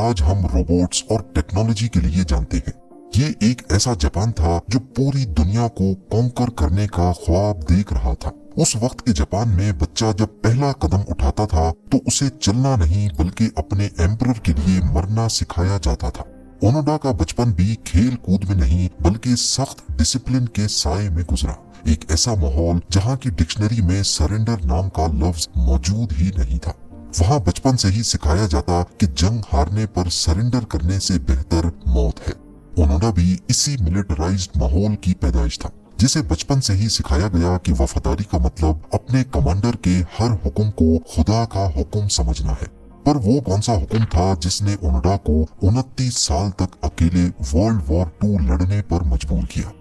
आज हम रोबोट्स और टेक्नोलॉजी के लिए जानते हैं। ये एक ऐसा जापान था जो पूरी दुनिया को कॉन्कर करने का ख्वाब देख रहा था। उस वक्त के जापान में बच्चा जब पहला कदम उठाता था तो उसे चलना नहीं बल्कि अपने एम्परर के लिए मरना सिखाया जाता था। ओनोडा का बचपन भी खेल कूद में नहीं बल्कि सख्त डिसिप्लिन के साए में गुजरा। एक ऐसा माहौल जहाँ की डिक्शनरी में सरेंडर नाम का लफ्ज मौजूद ही नहीं था। वहाँ बचपन से ही सिखाया जाता कि जंग हारने पर सरेंडर करने से बेहतर मौत है। ओनोडा भी इसी मिलिटराइज्ड माहौल की पैदाइश था, जिसे बचपन से ही सिखाया गया कि वफादारी का मतलब अपने कमांडर के हर हुक्म को खुदा का हुक्म समझना है। पर वो कौन सा हुक्म था जिसने ओनोडा को 29 साल तक अकेले वर्ल्ड वॉर 2 लड़ने पर मजबूर किया।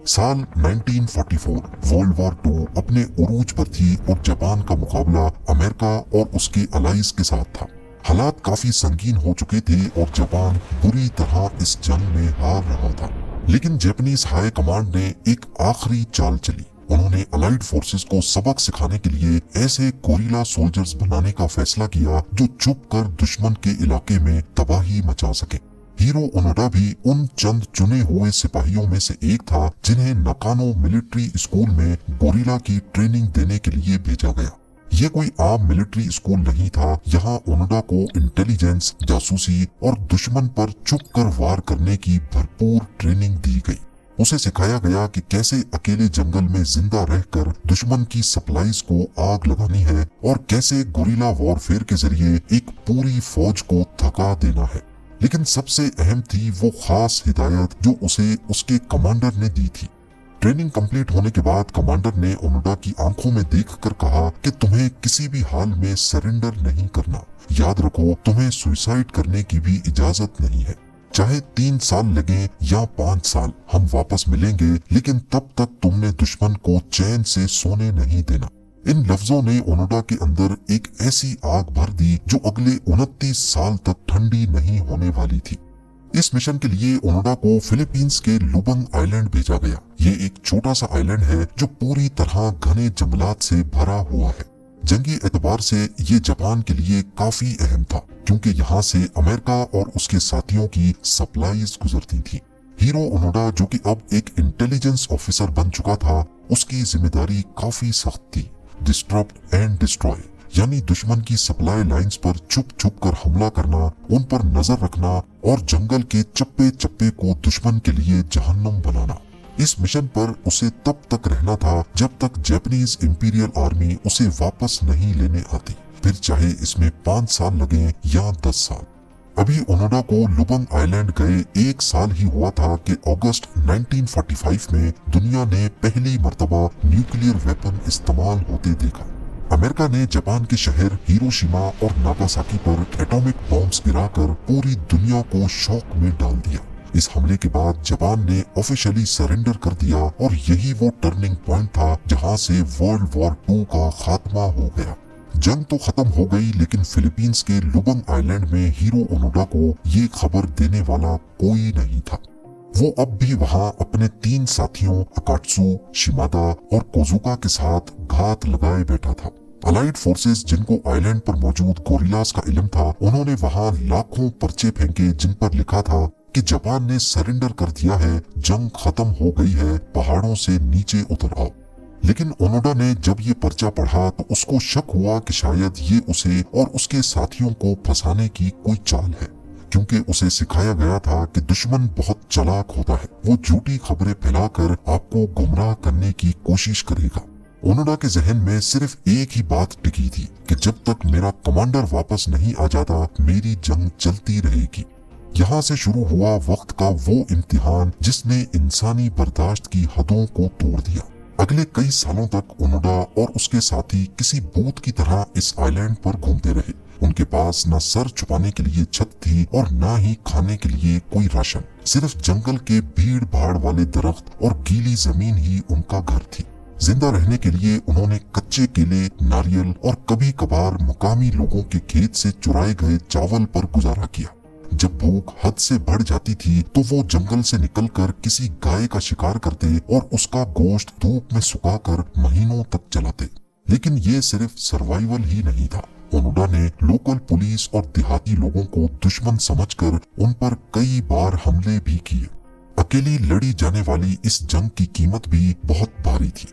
साल 1944 वर्ल्ड वॉर 2 अपने उरूज पर थी और जापान का मुकाबला अमेरिका और उसके अलाइज के साथ था। हालात काफी संगीन हो चुके थे और जापान बुरी तरह इस जंग में हार रहा था। लेकिन जापानीज हाई कमांड ने एक आखिरी चाल चली। उन्होंने अलाइड फोर्सेस को सबक सिखाने के लिए ऐसे गोरिल्ला सोल्जर्स बनाने का फैसला किया जो छुप कर दुश्मन के इलाके में तबाही मचा सके। हीरो ओनोडा भी उन चंद चुने हुए सिपाहियों में से एक था जिन्हें नकानो मिलिट्री स्कूल में गोरिल्ला की ट्रेनिंग देने के लिए भेजा गया। ये कोई आम मिलिट्री स्कूल नहीं था। यहाँ ओनोडा को इंटेलिजेंस, जासूसी और दुश्मन पर छुप कर वार करने की भरपूर ट्रेनिंग दी गई। उसे सिखाया गया कि कैसे अकेले जंगल में जिंदा रहकर दुश्मन की सप्लाईज को आग लगानी है और कैसे गोरिल्ला वॉरफेयर के जरिए एक पूरी फौज को थका देना है। लेकिन सबसे अहम थी वो खास हिदायत जो उसे उसके कमांडर ने दी थी। ट्रेनिंग कंप्लीट होने के बाद कमांडर ने ओनोडा की आंखों में देखकर कहा कि तुम्हें किसी भी हाल में सरेंडर नहीं करना। याद रखो, तुम्हें सुसाइड करने की भी इजाजत नहीं है। चाहे 3 साल लगे या 5 साल, हम वापस मिलेंगे, लेकिन तब तक तुमने दुश्मन को चैन से सोने नहीं देना। इन लफ्जों ने ओनोडा के अंदर एक ऐसी आग भर दी जो अगले 29 साल तक ठंडी नहीं होने वाली थी। इस मिशन के लिए ओनोडा को फिलीपींस के लुबंग आइलैंड भेजा गया। ये एक छोटा सा आइलैंड है जो पूरी तरह घने जंगलात से भरा हुआ है। जंगी एतबार से ये जापान के लिए काफी अहम था क्योंकि यहाँ से अमेरिका और उसके साथियों की सप्लाईज गुजरती थी। हीरो ओनोडा, जो कि अब एक इंटेलिजेंस ऑफिसर बन चुका था, उसकी जिम्मेदारी काफी सख्त थी। डिस्ट्रप्ट एंड डिस्ट्रॉय, यानी दुश्मन की सप्लाई लाइंस पर छुप छुप कर हमला करना, उन पर नजर रखना और जंगल के चप्पे चप्पे को दुश्मन के लिए जहन्नुम बनाना। इस मिशन पर उसे तब तक रहना था जब तक जापानीज इंपीरियल आर्मी उसे वापस नहीं लेने आती, फिर चाहे इसमें 5 साल लगे या 10 साल। अभी ओनोडा को लुबंग आइलैंड गए 1 साल ही हुआ था कि अगस्त 1945 में दुनिया ने पहली मर्तबा न्यूक्लियर वेपन इस्तेमाल होते देखा। अमेरिका ने जापान के शहर हिरोशिमा और नागासाकी पर एटॉमिक बॉम्ब्स गिराकर पूरी दुनिया को शॉक में डाल दिया। इस हमले के बाद जापान ने ऑफिशियली सरेंडर कर दिया और यही वो टर्निंग पॉइंट था जहां से वर्ल्ड वॉर 2 का खात्मा हो गया। जंग तो खत्म हो गई, लेकिन फिलीपींस के लुबंग आइलैंड में हीरो ओनोडा को ये खबर देने वाला कोई नहीं था। वो अब भी वहां अपने 3 साथियों अकाट्सु, शिमादा और कोजुका के साथ घात लगाए बैठा था। अलाइड फोर्सेस, जिनको आइलैंड पर मौजूद गोरिल्लास का इल्म था, उन्होंने वहां लाखों पर्चे फेंके जिन पर लिखा था कि जापान ने सरेंडर कर दिया है, जंग खत्म हो गई है, पहाड़ों से नीचे उतर आओ। लेकिन ओनोडा ने जब ये पर्चा पढ़ा तो उसको शक हुआ कि शायद ये उसे और उसके साथियों को फंसाने की कोई चाल है, क्योंकि उसे सिखाया गया था कि दुश्मन बहुत चालाक होता है। वो झूठी खबरें फैलाकर आपको गुमराह करने की कोशिश करेगा। ओनोडा के जहन में सिर्फ एक ही बात टिकी थी कि जब तक मेरा कमांडर वापस नहीं आ जाता, मेरी जंग चलती रहेगी। यहाँ से शुरू हुआ वक्त का वो इम्तिहान जिसने इंसानी बर्दाश्त की हदों को तोड़ दिया। अगले कई सालों तक ओनोडा और उसके साथी किसी भूत की तरह इस आइलैंड पर घूमते रहे। उनके पास न सर छुपाने के लिए छत थी और न ही खाने के लिए कोई राशन। सिर्फ जंगल के भीड़ भाड़ वाले दरख्त और गीली जमीन ही उनका घर थी। जिंदा रहने के लिए उन्होंने कच्चे केले, नारियल और कभी कभार मकामी लोगों के खेत से चुराए गए चावल पर गुजारा किया। जब भूख हद से बढ़ जाती थी तो वो जंगल से निकलकर किसी गाय का शिकार करते और उसका गोश्त धूप में सुखाकर महीनों तक जलाते। लेकिन ये सिर्फ सर्वाइवल ही नहीं था, ओनोडा ने लोकल पुलिस और देहाती लोगों को दुश्मन समझकर उन पर कई बार हमले भी किए। अकेली लड़ी जाने वाली इस जंग की कीमत भी बहुत भारी थी।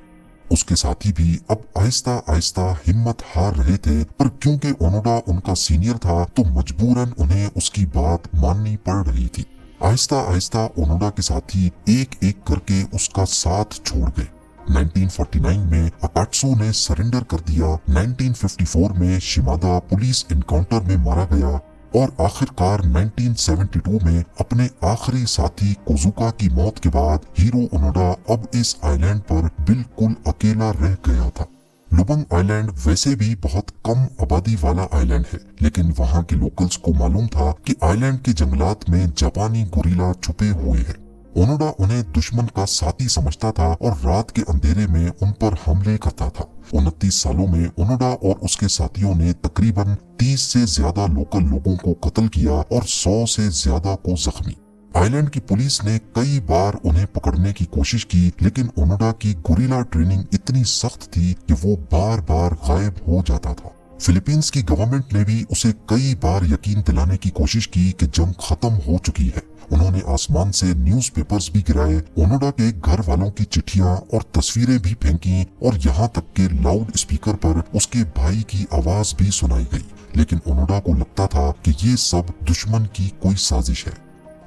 उसके साथी भी अब आहिस्ता आहिस्ता हिम्मत हार रहे थे, पर क्योंकि ओनोडा उनका सीनियर था तो मजबूरन उन्हें उसकी बात माननी पड़ रही थी। आहिस्ता आहिस्ता ओनोडा के साथी एक एक करके उसका साथ छोड़ गए। 1949 में अकात्सु ने सरेंडर कर दिया। 1954 में शिमादा पुलिस इनकाउंटर में मारा गया और आखिरकार 1972 में अपने आखिरी साथी कोजुका की मौत के बाद हीरो ओनोडा अब इस आइलैंड पर बिल्कुल अकेला रह गया था। लुबंग आइलैंड वैसे भी बहुत कम आबादी वाला आइलैंड है, लेकिन वहाँ के लोकल्स को मालूम था कि आइलैंड के जंगलात में जापानी गोरिल्ला छुपे हुए हैं। ओनोडा उन्हें दुश्मन का साथी समझता था और रात के अंधेरे में उन पर हमले करता था। 29 सालों में ओनोडा और उसके साथियों ने तकरीबन 30 से ज्यादा लोकल लोगों को कत्ल किया और 100 से ज्यादा को जख्मी। आइलैंड की पुलिस ने कई बार उन्हें पकड़ने की कोशिश की, लेकिन ओनोडा की गोरिल्ला ट्रेनिंग इतनी सख्त थी कि वो बार बार गायब हो जाता था। फिलीपींस की गवर्नमेंट ने भी उसे कई बार यकीन दिलाने की कोशिश की कि जंग खत्म हो चुकी है। उन्होंने आसमान से न्यूज़पेपर्स भी गिराए, ओनोडा के घर वालों की चिट्ठियां और तस्वीरें भी फेंकी और यहाँ तक के लाउड स्पीकर पर उसके भाई की आवाज भी सुनाई गई। लेकिन ओनोडा को लगता था कि ये सब दुश्मन की कोई साजिश है।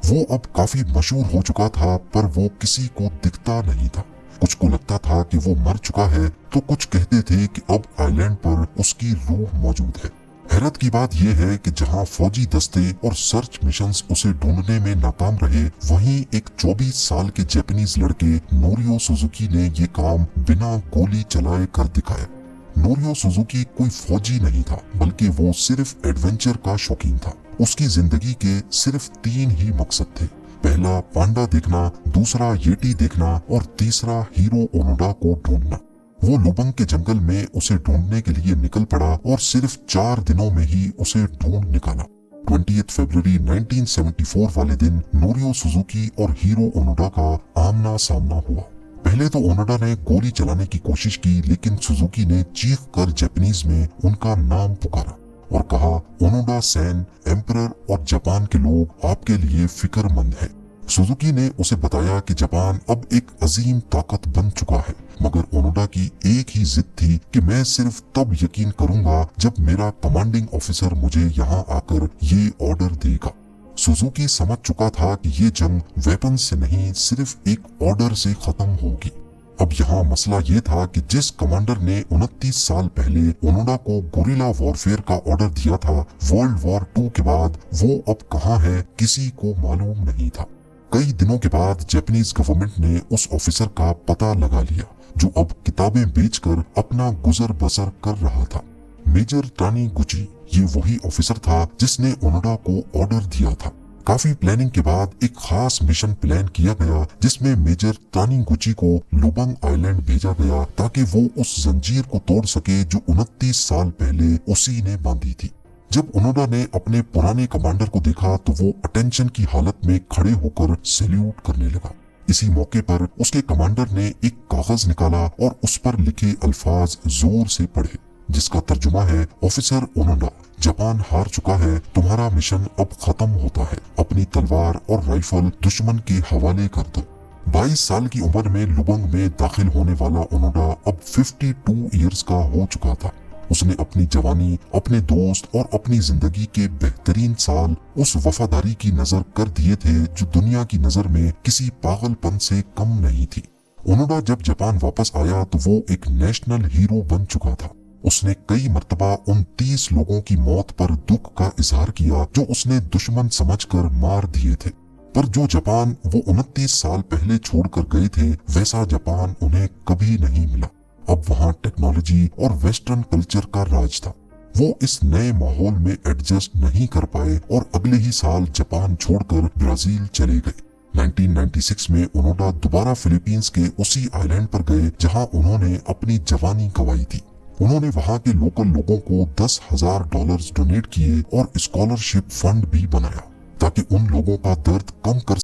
वो अब काफी मशहूर हो चुका था, पर वो किसी को दिखता नहीं था। कुछ को लगता था कि वो मर चुका है, तो कुछ कहते थे कि अब आइलैंड पर उसकी रूह मौजूद है। हैरत की बात यह है कि जहां फौजी दस्ते और सर्च मिशंस उसे ढूंढने में नाकाम रहे, वहीं एक 24 साल के जापानीज लड़के नोरियो सुजुकी ने ये काम बिना गोली चलाए कर दिखाया। नोरियो सुजुकी कोई फौजी नहीं था, बल्कि वो सिर्फ एडवेंचर का शौकीन था। उसकी जिंदगी के सिर्फ 3 ही मकसद थे। पहला पांडा देखना, दूसरा येटी देखना और तीसरा हीरो ओनोडा को ढूंढना। वो लुबंग के जंगल में उसे ढूंढने के लिए निकल पड़ा और सिर्फ 4 दिनों में ही उसे ढूंढ निकाला। 20 फरवरी 1974 वाले दिन नोरियो सुजुकी और हीरो ओनोडा का आमना सामना हुआ। पहले तो ओनोडा ने गोली चलाने की कोशिश की, लेकिन सुजुकी ने चीख कर जापानीज में उनका नाम पुकारा और कहा, ओनोडा सैन, एम्परर और जापान के लोग आपके लिए फिक्रमंद है। सुजुकी ने उसे बताया कि जापान अब एक अजीम ताकत बन चुका है, मगर ओनोडा की एक ही जिद थी कि मैं सिर्फ तब यकीन करूंगा जब मेरा कमांडिंग ऑफिसर मुझे यहाँ आकर ये ऑर्डर देगा। सुजुकी समझ चुका था कि ये जंग वेपन से नहीं, सिर्फ एक ऑर्डर से खत्म होगी। अब यहाँ मसला ये था कि जिस कमांडर ने 29 साल पहले ओनोडा को गोरिल्ला वॉरफेयर का ऑर्डर दिया था, वर्ल्ड वॉर 2 के बाद वो अब कहाँ है किसी को मालूम नहीं था। कई दिनों के बाद जापानीज गवर्नमेंट ने उस ऑफिसर का पता लगा लिया, जो अब किताबें बेचकर अपना गुजर बसर कर रहा था। मेजर तानीगुची, ये वही ऑफिसर था जिसने ओनोडा को ऑर्डर दिया था। काफी प्लानिंग के बाद एक खास मिशन प्लान किया गया, जिसमें मेजर तानीगुची को लुबंग आइलैंड भेजा गया ताकि वो उस जंजीर को तोड़ सके जो 29 साल पहले उसी ने बांधी थी। जब ओनोडा ने अपने पुराने कमांडर को देखा तो वो अटेंशन की हालत में खड़े होकर सैल्यूट करने लगा। इसी मौके पर उसके कमांडर ने एक कागज निकाला और उस पर लिखे अल्फाज जोर से पढ़े, जिसका तर्जुमा है, ऑफिसर ओनोडा, जापान हार चुका है, तुम्हारा मिशन अब खत्म होता है, अपनी तलवार और राइफल दुश्मन के हवाले कर दो। 22 साल की उम्र में लुबंग में दाखिल होने वाला ओनोडा अब 52 ईयर्स का हो चुका था। उसने अपनी जवानी, अपने दोस्त और अपनी जिंदगी के बेहतरीन साल उस वफादारी की नजर कर दिए थे जो दुनिया की नजर में किसी पागलपन से कम नहीं थी। ओनोडा जब जापान वापस आया तो वो एक नेशनल हीरो बन चुका था। उसने कई मर्तबा उन 30 लोगों की मौत पर दुख का इजहार किया जो उसने दुश्मन समझकर मार दिए थे। पर जो जापान वो 29 साल पहले छोड़कर गए थे, वैसा जापान उन्हें कभी नहीं मिला। अब वहाँ टेक्नोलॉजी और वेस्टर्न कल्चर का राज था। वो इस नए माहौल में एडजस्ट नहीं कर पाए और अगले ही साल जापान छोड़कर ब्राजील चले गए। 1996 में ओनोडा दोबारा फिलीपींस के उसी आइलैंड पर गए जहां उन्होंने अपनी जवानी गंवाई थी। उन्होंने वहां के लोकल लोगों को $10,000 डोनेट किए और स्कॉलरशिप फंड भी बनाया ताकि उन लोगों का दर्द कम कर